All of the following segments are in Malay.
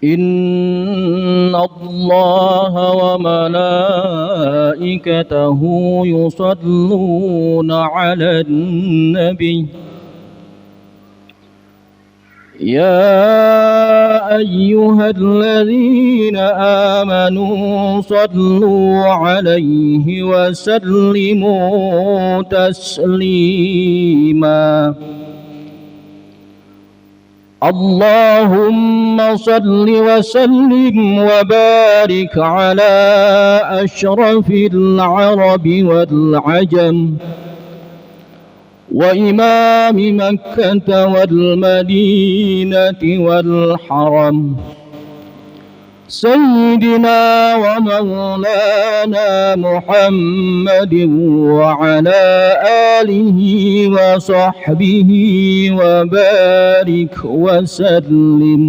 إن الله وملائكته يصلون على النبي يا أيها الذين آمنوا صلوا عليه وسلموا تسليما اللهم صل وسلم وبارك على أشرف العرب والعجم وإمام مكة والمدينة والحرم سيدنا ومولانا محمد وعلى آله وصحبه وبارك وسلم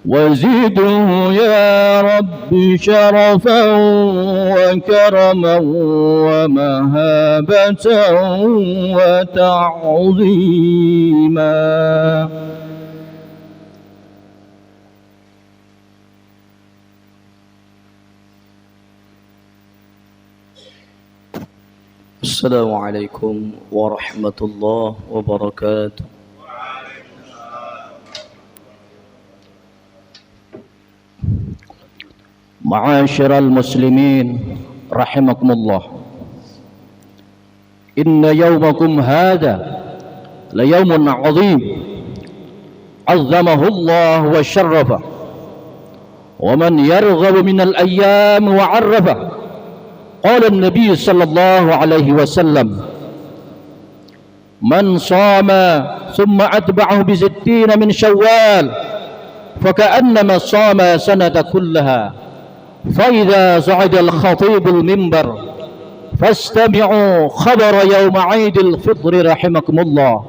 وزده يا رب شرفا وكرما ومهابة وتعظيما. السلام عليكم ورحمة الله وبركاته. معاشر المسلمين رحمكم الله، إن يومكم هذا ليوم عظيم عظمه الله وشرفه، ومن يرغب من الأيام وعرفه. قال النبي صلى الله عليه وسلم: من صام ثم أتبعه ب60 من شوال فكأنما صام سنة كلها. فإذا صعد الخطيب المنبر فاستمعوا خبر يوم عيد الفطر رحمكم الله،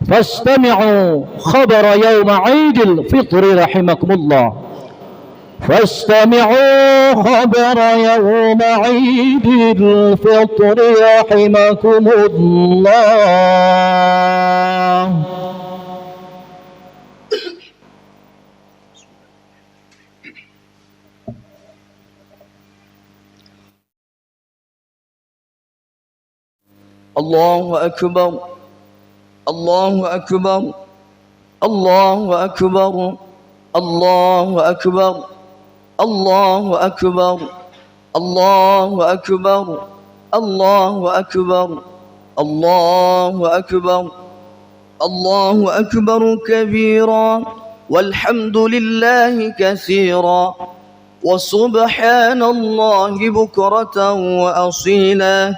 فاستمعوا خبر يوم عيد الفطر رحمكم الله، فاستمعوا خبر يوم عيد الفطر رحمكم الله. الله أكبر الله أكبر الله أكبر الله أكبر الله أكبر الله أكبر الله أكبر الله أكبر الله أكبر كبيرا والحمد لله كثيرا وسبحان الله بكرة وأصيلا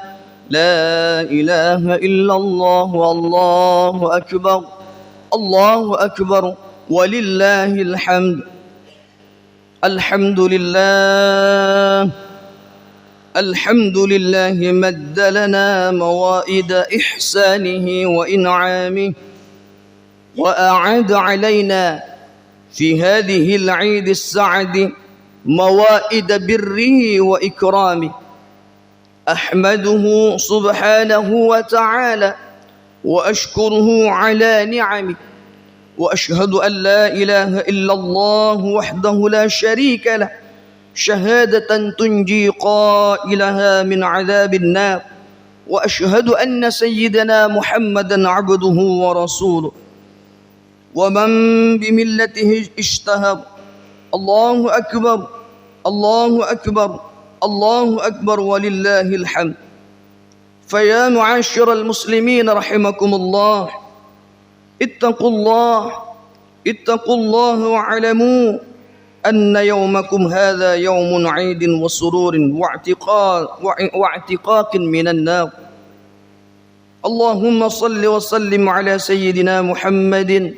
لا إله إلا الله والله أكبر الله أكبر ولله الحمد. الحمد لله الحمد لله مد لنا موائد إحسانه وإنعامه، وأعاد علينا في هذه العيد السعد موائد بره وإكرامه. أحمده سبحانه وتعالى وأشكره على نعمه، وأشهد أن لا إله إلا الله وحده لا شريك له شهادة تنجي قائلها من عذاب النار، وأشهد أن سيدنا محمدا عبده ورسوله ومن بملته اشتهر. الله أكبر الله أكبر الله أكبر ولله الحمد. فيا معاشر المسلمين رحمكم الله، اتقوا الله واعلموا أن يومكم هذا يوم عيد وسرور واعتقاق من النار. اللهم صل وسلم على سيدنا محمد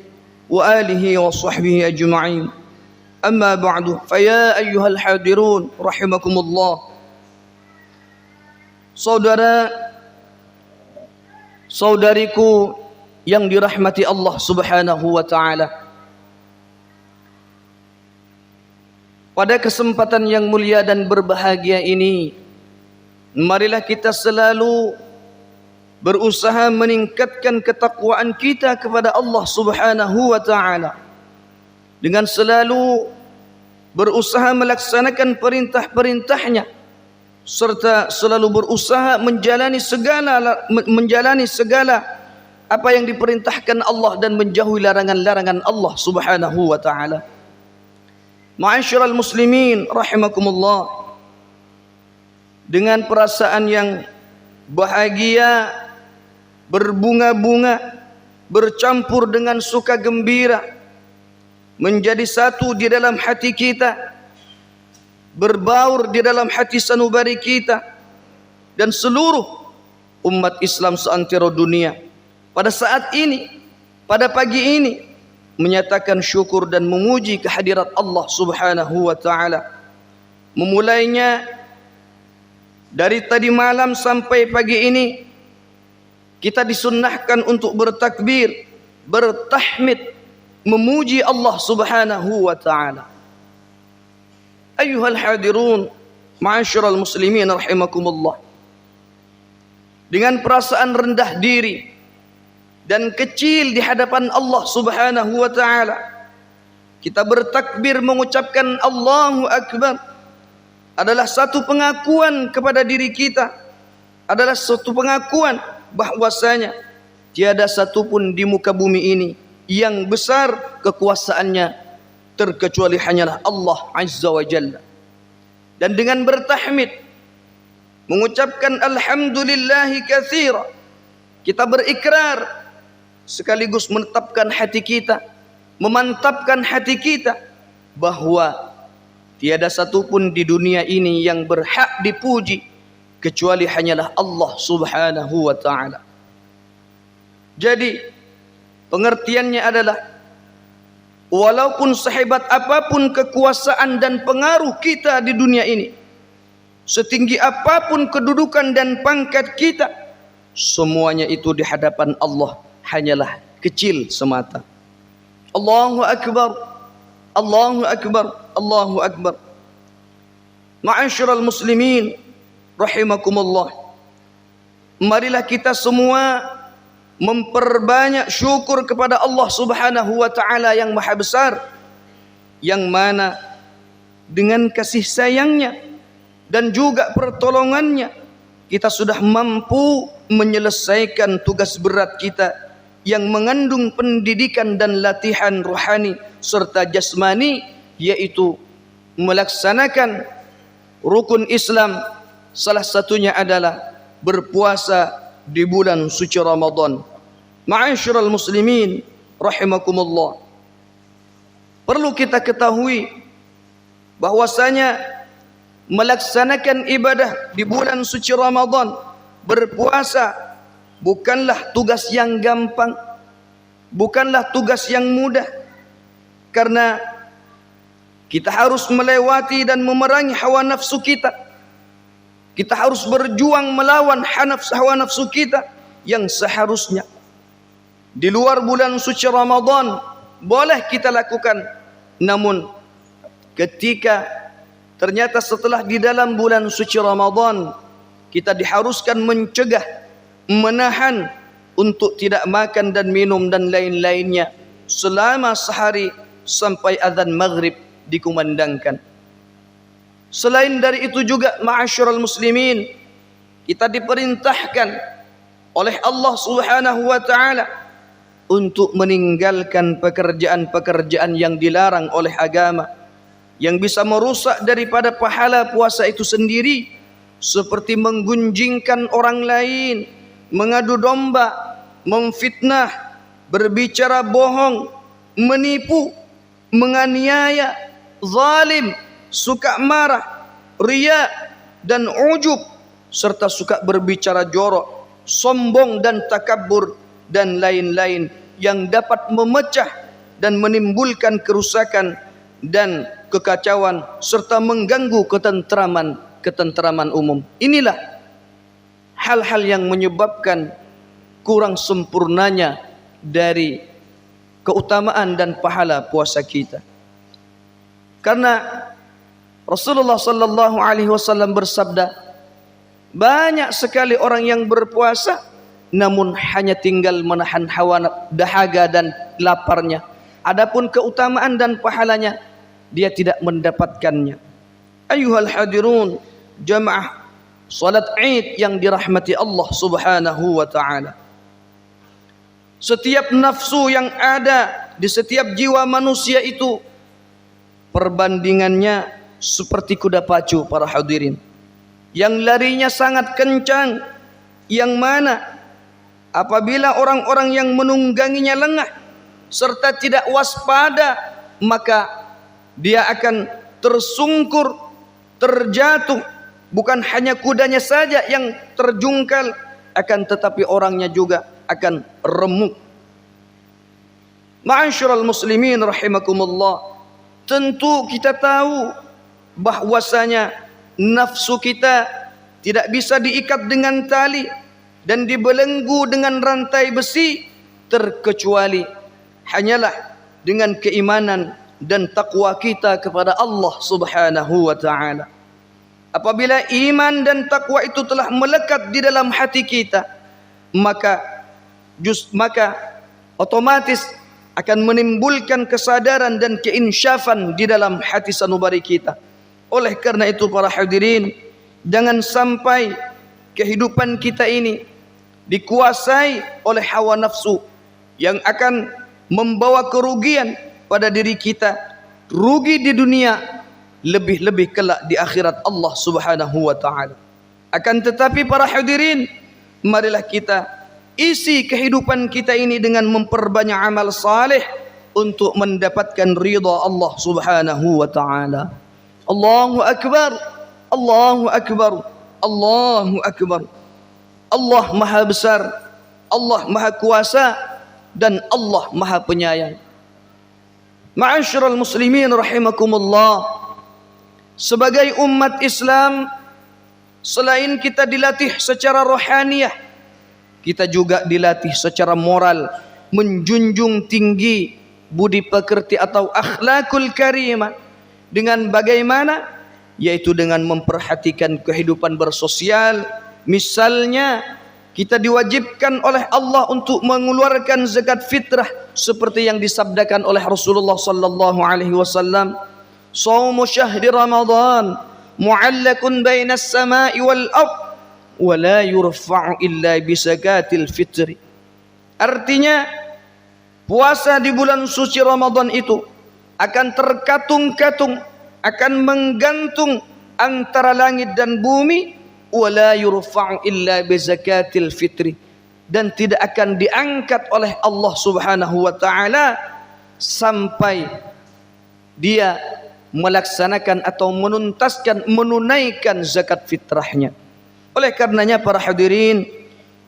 وآله وصحبه أجمعين. أما بعد، فيا أيها الحاضرون رحمكم الله، saudara-saudariku yang dirahmati Allah Subhanahu wa taala. Pada kesempatan yang mulia dan berbahagia ini, marilah kita selalu berusaha meningkatkan ketakwaan kita kepada Allah Subhanahu wa taala. dengan selalu berusaha melaksanakan perintah-perintahnya, serta selalu berusaha menjalani segala apa yang diperintahkan Allah dan menjauhi larangan-larangan Allah Subhanahu wa taala. Ma'asyiral muslimin rahimakumullah, dengan perasaan yang bahagia, berbunga-bunga, bercampur dengan suka gembira, menjadi satu di dalam hati kita, berbaur di dalam hati sanubari kita dan seluruh umat Islam seantero dunia. Pada saat ini, pada pagi ini, menyatakan syukur dan memuji kehadirat Allah Subhanahu wa taala. Memulainya dari tadi malam sampai pagi ini, kita disunnahkan untuk bertakbir, bertahmid, memuji Allah Subhanahu wa taala. Ayyuhal hadirun, ma'asyiral muslimin rahimakumullah. Dengan perasaan rendah diri dan kecil di hadapan Allah Subhanahu wa taala, kita bertakbir mengucapkan Allahu Akbar adalah satu pengakuan kepada diri kita, adalah satu pengakuan bahwasanya tiada satupun di muka bumi ini yang besar kekuasaannya terkecuali hanyalah Allah Azza wa Jalla. Dan dengan bertahmid, mengucapkan alhamdulillahi katsira, kita berikrar sekaligus menetapkan hati kita, memantapkan hati kita bahwa tiada satupun di dunia ini yang berhak dipuji kecuali hanyalah Allah Subhanahu wa taala. Jadi pengertiannya adalah, walaupun sehebat apapun kekuasaan dan pengaruh kita di dunia ini, setinggi apapun kedudukan dan pangkat kita, semuanya itu di hadapan Allah hanyalah kecil semata. Allahu Akbar, Allahu Akbar, Allahu Akbar. Ma'asyiral muslimin rahimakumullah, marilah kita semua memperbanyak syukur kepada Allah Subhanahu wa taala yang maha besar, yang mana dengan kasih sayangnya dan juga pertolongannya kita sudah mampu menyelesaikan tugas berat kita yang mengandung pendidikan dan latihan rohani serta jasmani, yaitu melaksanakan rukun Islam. Salah satunya adalah berpuasa di bulan suci Ramadan. Ma'asyiral muslimin rahimakumullah, perlu kita ketahui bahwasanya melaksanakan ibadah di bulan suci Ramadan, berpuasa, bukanlah tugas yang gampang, bukanlah tugas yang mudah, karena kita harus melewati dan memerangi hawa nafsu kita. Kita harus berjuang melawan hawa nafsu kita yang seharusnya di luar bulan suci Ramadan boleh kita lakukan, namun ketika ternyata setelah di dalam bulan suci Ramadan kita diharuskan mencegah, menahan untuk tidak makan dan minum dan lain-lainnya selama sehari sampai azan maghrib dikumandangkan. Selain dari itu juga, ma'asyiral muslimin, kita diperintahkan oleh Allah Subhanahu wa taala untuk meninggalkan pekerjaan-pekerjaan yang dilarang oleh agama, yang bisa merusak daripada pahala puasa itu sendiri, seperti menggunjingkan orang lain, mengadu domba, memfitnah, berbicara bohong, menipu, menganiaya, zalim, suka marah, riya dan ujub, serta suka berbicara jorok, sombong dan takabur dan lain-lain yang dapat memecah dan menimbulkan kerusakan dan kekacauan serta mengganggu ketentraman umum. Inilah hal-hal yang menyebabkan kurang sempurnanya dari keutamaan dan pahala puasa kita. Karena Rasulullah sallallahu alaihi wasallam bersabda, banyak sekali orang yang berpuasa namun hanya tinggal menahan hawa dahaga dan laparnya, adapun keutamaan dan pahalanya dia tidak mendapatkannya. Ayuhal hadirun, jamaah salat Id yang dirahmati Allah Subhanahu wa taala. Setiap nafsu yang ada di setiap jiwa manusia itu perbandingannya seperti kuda pacu para hadirin, yang larinya sangat kencang, yang mana apabila orang-orang yang menungganginya lengah serta tidak waspada, maka dia akan tersungkur, terjatuh. Bukan hanya kudanya saja yang terjungkal, akan tetapi orangnya juga akan remuk. Ma'asyiral muslimin rahimakumullah, tentu kita tahu bahwasanya nafsu kita tidak bisa diikat dengan tali dan dibelenggu dengan rantai besi, terkecuali hanyalah dengan keimanan dan takwa kita kepada Allah Subhanahu wa taala. Apabila iman dan takwa itu telah melekat di dalam hati kita, maka otomatis akan menimbulkan kesadaran dan keinsyafan di dalam hati sanubari kita. Oleh karena itu para hadirin, jangan sampai kehidupan kita ini dikuasai oleh hawa nafsu yang akan membawa kerugian pada diri kita, rugi di dunia, lebih-lebih kelak di akhirat Allah Subhanahu wa taala. Akan tetapi para hadirin, marilah kita isi kehidupan kita ini dengan memperbanyak amal saleh untuk mendapatkan ridha Allah Subhanahu wa taala. Allahu akbar, Allahu akbar, Allahu akbar. Allah Maha besar, Allah Maha kuasa, dan Allah Maha penyayang. Ma'asyiral muslimin rahimakumullah, sebagai umat Islam, selain kita dilatih secara rohaniyah, kita juga dilatih secara moral, menjunjung tinggi budi pekerti atau akhlakul karimah. Dengan bagaimana? Yaitu dengan memperhatikan kehidupan bersosial. Misalnya, kita diwajibkan oleh Allah untuk mengeluarkan zakat fitrah seperti yang disabdakan oleh Rasulullah sallallahu alaihi wasallam, "Shaumu syahri Ramadan mu'allakun bainas sama'i wal ard wa la yurfa'u illa bi zakatil fitri." Artinya, puasa di bulan suci Ramadan itu akan terkatung-katung, akan menggantung antara langit dan bumi, wala yurfa'u illa bi zakatil fitri, dan tidak akan diangkat oleh Allah Subhanahu wa taala sampai dia melaksanakan atau menunaikan zakat fitrahnya. Oleh karenanya para hadirin,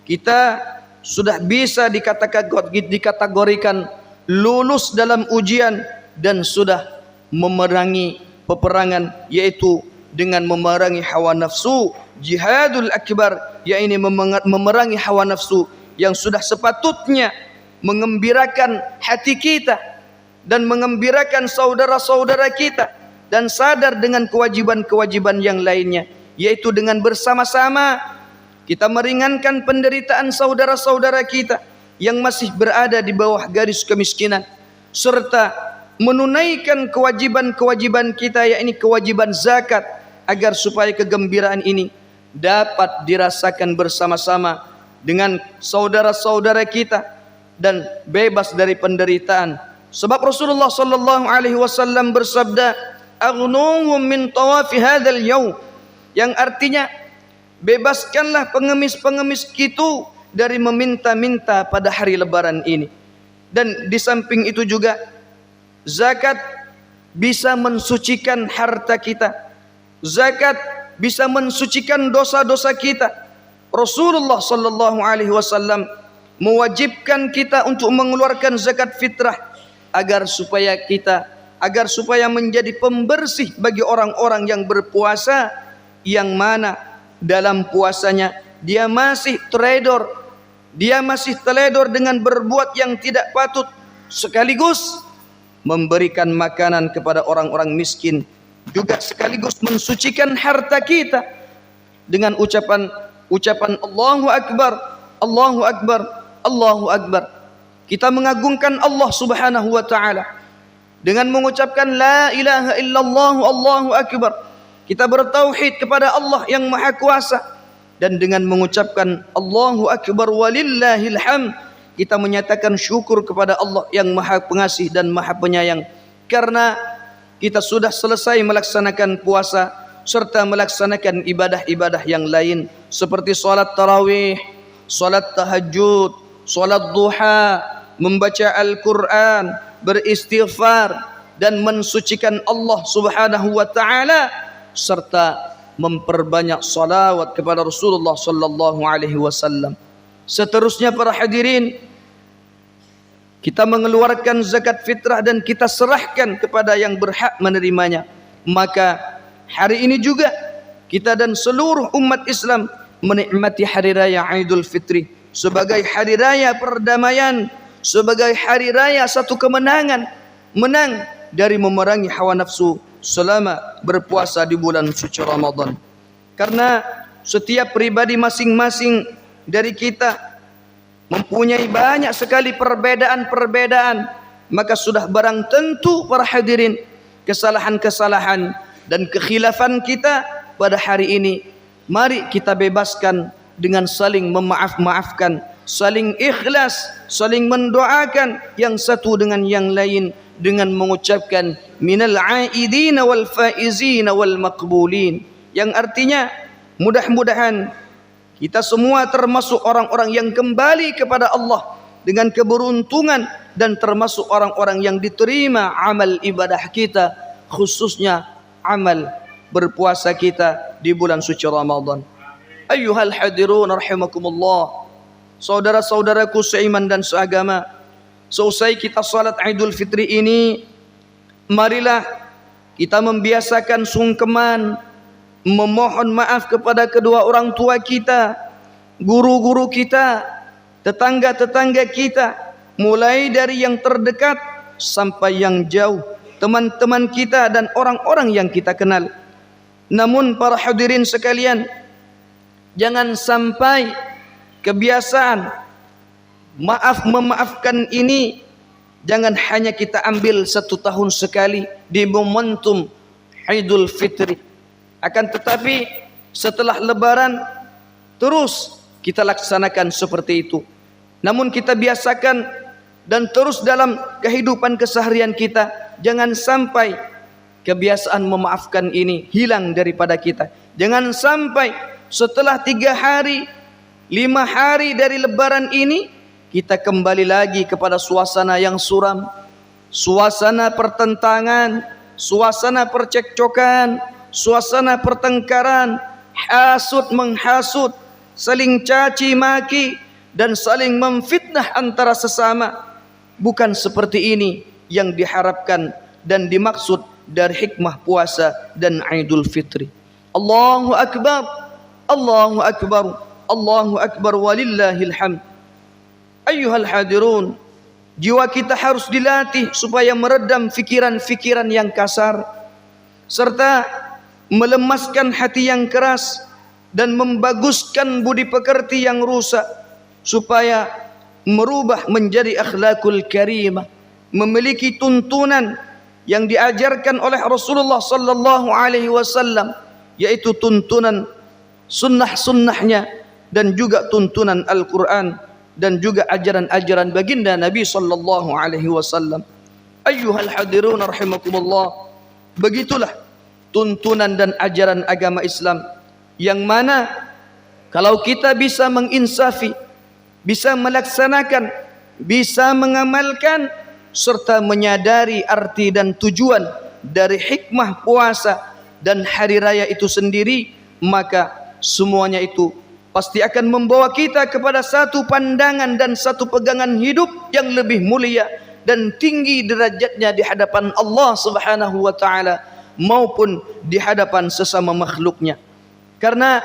kita sudah bisa dikategorikan lulus dalam ujian dan sudah memerangi peperangan, yaitu dengan memerangi hawa nafsu, jihadul akbar, yaitu memerangi hawa nafsu yang sudah sepatutnya mengembirakan hati kita dan mengembirakan saudara-saudara kita, dan sadar dengan kewajiban-kewajiban yang lainnya, yaitu dengan bersama-sama kita meringankan penderitaan saudara-saudara kita yang masih berada di bawah garis kemiskinan, serta menunaikan kewajiban-kewajiban kita, yakni kewajiban zakat, agar supaya kegembiraan ini dapat dirasakan bersama-sama dengan saudara-saudara kita dan bebas dari penderitaan. Sebab Rasulullah sallallahu alaihi wasallam bersabda, "Aghnuhum min tawafi hadzal yaum," yang artinya bebaskanlah pengemis-pengemis itu dari meminta-minta pada hari lebaran ini. Dan di samping itu juga zakat bisa mensucikan harta kita. Zakat bisa mensucikan dosa-dosa kita. Rasulullah sallallahu alaihi wasallam mewajibkan kita untuk mengeluarkan zakat fitrah agar supaya menjadi pembersih bagi orang-orang yang berpuasa, yang mana dalam puasanya dia masih teledor dengan berbuat yang tidak patut, sekaligus memberikan makanan kepada orang-orang miskin, juga sekaligus mensucikan harta kita dengan ucapan Allahu Akbar, Allahu Akbar, Allahu Akbar. kita mengagungkan Allah Subhanahu wa taala dengan mengucapkan la ilaha illallah Allahu akbar. Kita bertauhid kepada Allah yang Maha Kuasa, dan dengan mengucapkan Allahu akbar walillahil hamd, kita menyatakan syukur kepada Allah yang Maha Pengasih dan Maha Penyayang, karena kita sudah selesai melaksanakan puasa serta melaksanakan ibadah-ibadah yang lain seperti salat tarawih, salat tahajud, salat duha, membaca Al-Quran, beristighfar dan mensucikan Allah Subhanahu wa taala, serta memperbanyak salawat kepada Rasulullah sallallahu alaihi wasallam. Seterusnya para hadirin, kita mengeluarkan zakat fitrah dan kita serahkan kepada yang berhak menerimanya. Maka hari ini juga kita dan seluruh umat Islam menikmati hari raya Idul Fitri sebagai hari raya perdamaian, sebagai hari raya satu kemenangan, menang dari memerangi hawa nafsu selama berpuasa di bulan suci Ramadan. Karena setiap pribadi masing-masing dari kita mempunyai banyak sekali perbedaan-perbedaan, maka sudah barang tentu para hadirin kesalahan-kesalahan dan kekhilafan kita pada hari ini mari kita bebaskan dengan saling memaaf-maafkan, saling ikhlas, saling mendoakan yang satu dengan yang lain dengan mengucapkan minal aidina wal faizina wal maqbulin, yang artinya mudah-mudahan kita semua termasuk orang-orang yang kembali kepada Allah dengan keberuntungan dan termasuk orang-orang yang diterima amal ibadah kita, khususnya amal berpuasa kita di bulan suci Ramadan. Ayyuhal hadirun rahimakumullah, saudara-saudaraku seiman dan seagama, seusai kita salat Idul Fitri ini, marilah kita membiasakan sungkeman, memohon maaf kepada kedua orang tua kita, guru-guru kita, tetangga-tetangga kita, mulai dari yang terdekat sampai yang jauh, teman-teman kita dan orang-orang yang kita kenal. Namun para hadirin sekalian, jangan sampai kebiasaan memaafkan ini jangan hanya kita ambil satu tahun sekali di momentum Idul Fitri, akan tetapi setelah Lebaran terus kita laksanakan seperti itu. Namun kita biasakan dan terus dalam kehidupan keseharian kita, jangan sampai kebiasaan memaafkan ini hilang daripada kita. Jangan sampai setelah 3 hari 5 hari dari Lebaran ini kita kembali lagi kepada suasana yang suram, suasana pertentangan, suasana percekcokan, suasana pertengkaran, hasud menghasut, saling caci maki dan saling memfitnah antara sesama. Bukan seperti ini yang diharapkan dan dimaksud dari hikmah puasa dan Idul Fitri. Allahu Akbar, Allahu Akbar, Allahu Akbar walillahil hamd. Ayyuhal hadirun, jiwa kita harus dilatih supaya meredam fikiran-fikiran yang kasar serta melemaskan hati yang keras dan membaguskan budi pekerti yang rusak supaya merubah menjadi akhlakul karimah, memiliki tuntunan yang diajarkan oleh Rasulullah sallallahu alaihi wasallam, yaitu tuntunan sunnah-sunnahnya dan juga tuntunan Al-Quran dan juga ajaran-ajaran baginda Nabi sallallahu alaihi wasallam. Ayyuhal hadirun rahimakumullah, begitulah tuntunan dan ajaran agama Islam yang mana kalau kita bisa menginsafi, bisa melaksanakan, bisa mengamalkan serta menyadari arti dan tujuan dari hikmah puasa dan hari raya itu sendiri, maka semuanya itu pasti akan membawa kita kepada satu pandangan dan satu pegangan hidup yang lebih mulia dan tinggi derajatnya di hadapan Allah Subhanahu wa taala maupun di hadapan sesama makhluknya. Karena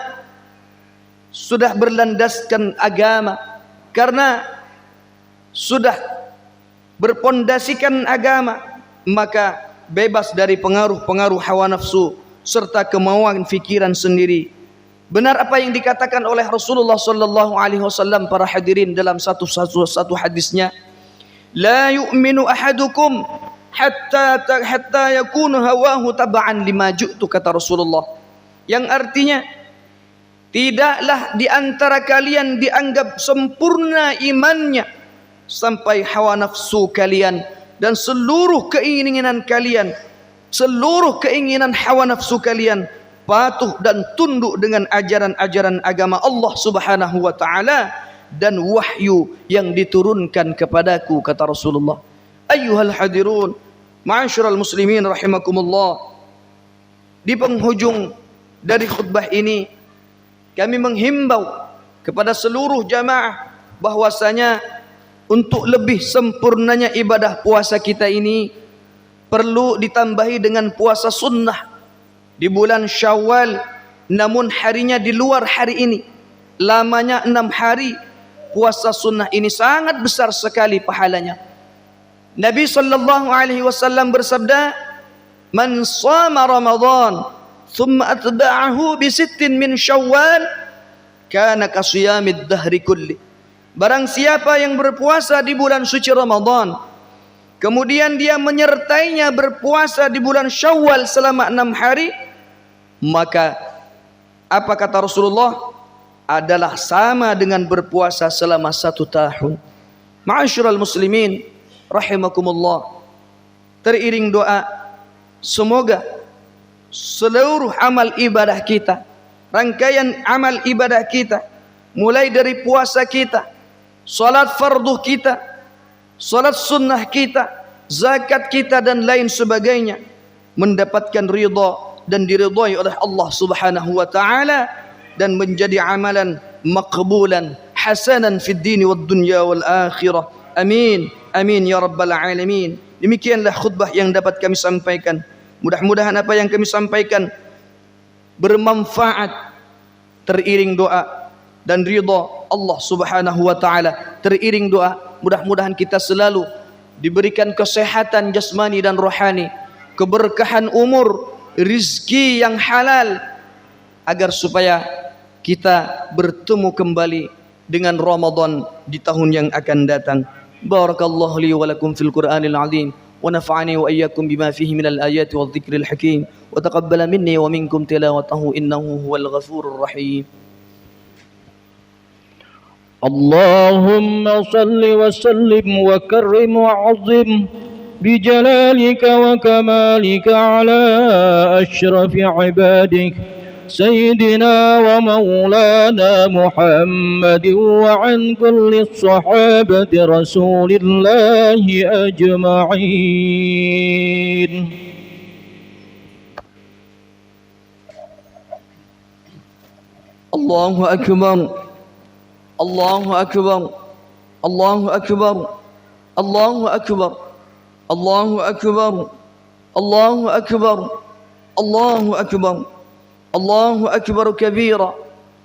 sudah berlandaskan agama, karena sudah berpondasikan agama, maka bebas dari pengaruh-pengaruh hawa nafsu serta kemauan fikiran sendiri. Benar apa yang dikatakan oleh Rasulullah sallallahu alaihi wasallam para hadirin dalam satu hadisnya, la yu'minu ahadukum hatta yakunu hawahu tab'an lima ji'tu, kata Rasulullah. Yang artinya, tidaklah di antara kalian dianggap sempurna imannya sampai hawa nafsu kalian dan seluruh keinginan kalian, seluruh keinginan hawa nafsu kalian patuh dan tunduk dengan ajaran-ajaran agama Allah Subhanahu wa taala dan wahyu yang diturunkan kepadaku, kata Rasulullah. Ayyuhal hadirun, ma'asyiral muslimin rahimakumullah. Di penghujung dari khutbah ini, kami menghimbau kepada seluruh jamaah bahwasanya untuk lebih sempurnanya ibadah puasa kita ini perlu ditambahi dengan puasa sunnah di bulan Syawal, namun harinya di luar hari ini, lamanya 6 hari. Puasa sunnah ini sangat besar sekali pahalanya. Nabi sallallahu alaihi wasallam bersabda, "Man shama Ramadan thumma atba'ahu bi 6 min Syawal, kana ka shiyamid dahri kulli." Barang siapa yang berpuasa di bulan suci Ramadan, kemudian dia menyertainya berpuasa di bulan Syawal selama 6 hari, maka apa kata Rasulullah? Adalah sama dengan berpuasa selama 1 tahun. Ma'asyiral muslimin rahimakumullah. Teriring doa, semoga seluruh amal ibadah kita, rangkaian amal ibadah kita, mulai dari puasa kita, salat fardu kita, salat sunnah kita, zakat kita dan lain sebagainya, mendapatkan ridha dan diridhai oleh Allah Subhanahu wa taala dan menjadi amalan maqbulan hasanan fid dini wad dunya wal akhirah. Amin. Amin ya rabbal alamin. Demikianlah khutbah yang dapat kami sampaikan. Mudah-mudahan apa yang kami sampaikan bermanfaat, teriring doa dan ridha Allah Subhanahu wa taala. Teriring doa, mudah-mudahan kita selalu diberikan kesehatan jasmani dan rohani, keberkahan umur, rizki yang halal, agar supaya kita bertemu kembali dengan Ramadan di tahun yang akan datang. Barakallahu li wa lakum fil Qur'anil azim wa nafa'ani wa iyyakum bima fihi minal ayati wadh dhikril hakim wa taqabbala minni wa minkum tilawatahu innahu huwal ghafurur rahim. اللهم صل وسلم وكرم وعظم بجلالك وكمالك على أشرف عبادك سيدنا ومولانا محمد وعن كل الصحابة رسول الله أجمعين. الله أكبر، الله أكبر، الله أكبر، الله أكبر، الله أكبر، الله أكبر، الله أكبر، الله أكبر كبيرا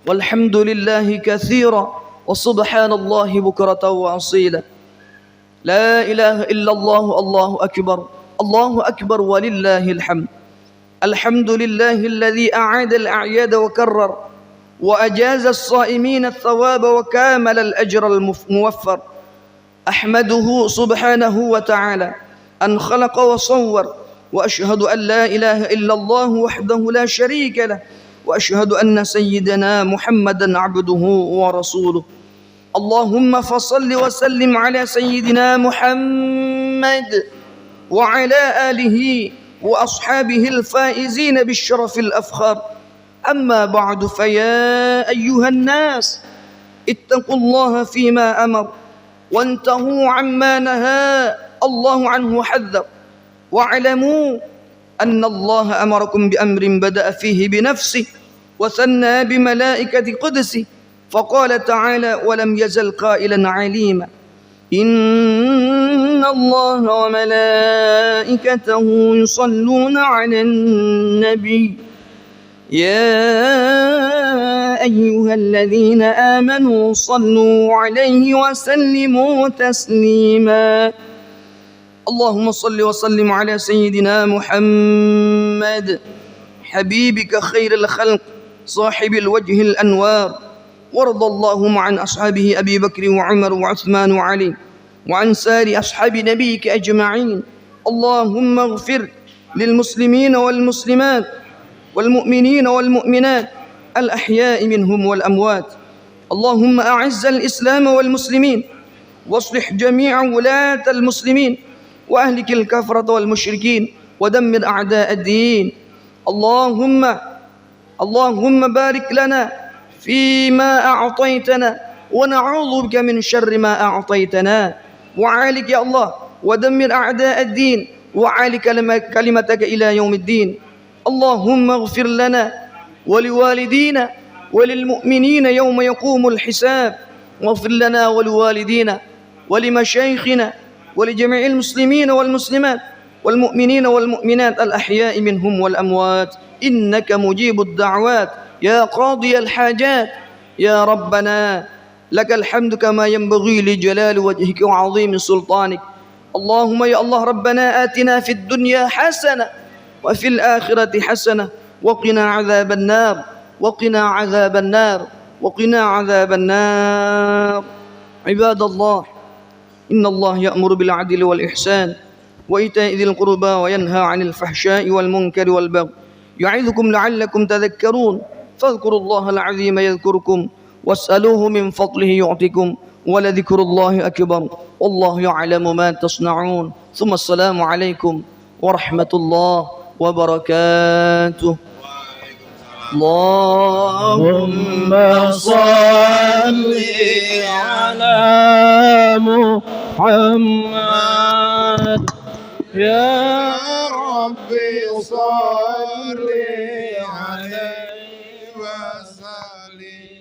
والحمد لله كثيرا وسبحان الله بكرة وأصيلا. لا إله إلا الله، الله أكبر، الله أكبر ولله الحمد. الحمد لله الذي أعاد الأعياد وكرر وأجاز الصائمين الثواب وكامل الأجر الموفر. أحمده سبحانه وتعالى أن خلق وصور، وأشهد أن لا إله إلا الله وحده لا شريك له، وأشهد أن سيدنا محمدا عبده ورسوله. اللهم فصل وسلم على سيدنا محمد وعلى آله وأصحابه الفائزين بالشرف الأفخار. أما بعد، فيا أيها الناس اتقوا الله فيما أمر وانتهوا عما نهى الله عنه وحذر، واعلموا أن الله أمركم بأمر بدأ فيه بنفسه وثنى بملائكة قدسه، فقال تعالى: ولم يزل قائلا عليما إن الله وملائكته يصلون على النبي يا أيها الذين آمنوا صلوا عليه وسلموا تسليما. اللهم صل وسلم على سيدنا محمد حبيبك خير الخلق صاحب الوجه الأنوار، وارض اللهم عن أصحابه أبي بكر وعمر وعثمان وعلي وعن سائر أصحاب نبيك أجمعين. اللهم اغفر للمسلمين والمسلمات والمؤمنين والمؤمنات الأحياء منهم والأموات. اللهم أعز الإسلام والمسلمين واصلح جميع ولاة المسلمين وأهلك الكفرة والمشركين ودمر أعداء الدين. اللهم بارك لنا فيما أعطيتنا ونعوذ بك من شر ما أعطيتنا. وعالك يا الله ودمر أعداء الدين وعالك كلمتك إلى يوم الدين. اللهم اغفر لنا ولوالدينا وللمؤمنين يوم يقوم الحساب. واغفر لنا ولوالدينا ولمشايخنا ولجميع المسلمين والمسلمات والمؤمنين والمؤمنات الأحياء منهم والأموات، إنك مجيب الدعوات يا قاضي الحاجات يا ربنا. لك الحمد كما ينبغي لجلال وجهك وعظيم سلطانك. اللهم يا الله ربنا آتنا في الدنيا حسنة وفي الآخرة حسنة وقنا عذاب النار وقنا عذاب النار وقنا عذاب النار. عباد الله، إن الله يأمر بالعدل والإحسان وإيتاء ذي القربى وينهى عن الفحشاء والمنكر والبغي يعظكم لعلكم تذكرون. فاذكروا الله العظيم يذكركم واسألوه من فضله يعطكم ولذكر الله أكبر والله يعلم ما تصنعون. ثم السلام عليكم ورحمة الله وبركاته. اللهم صل على محمد يا ربي صل عليه وسلم.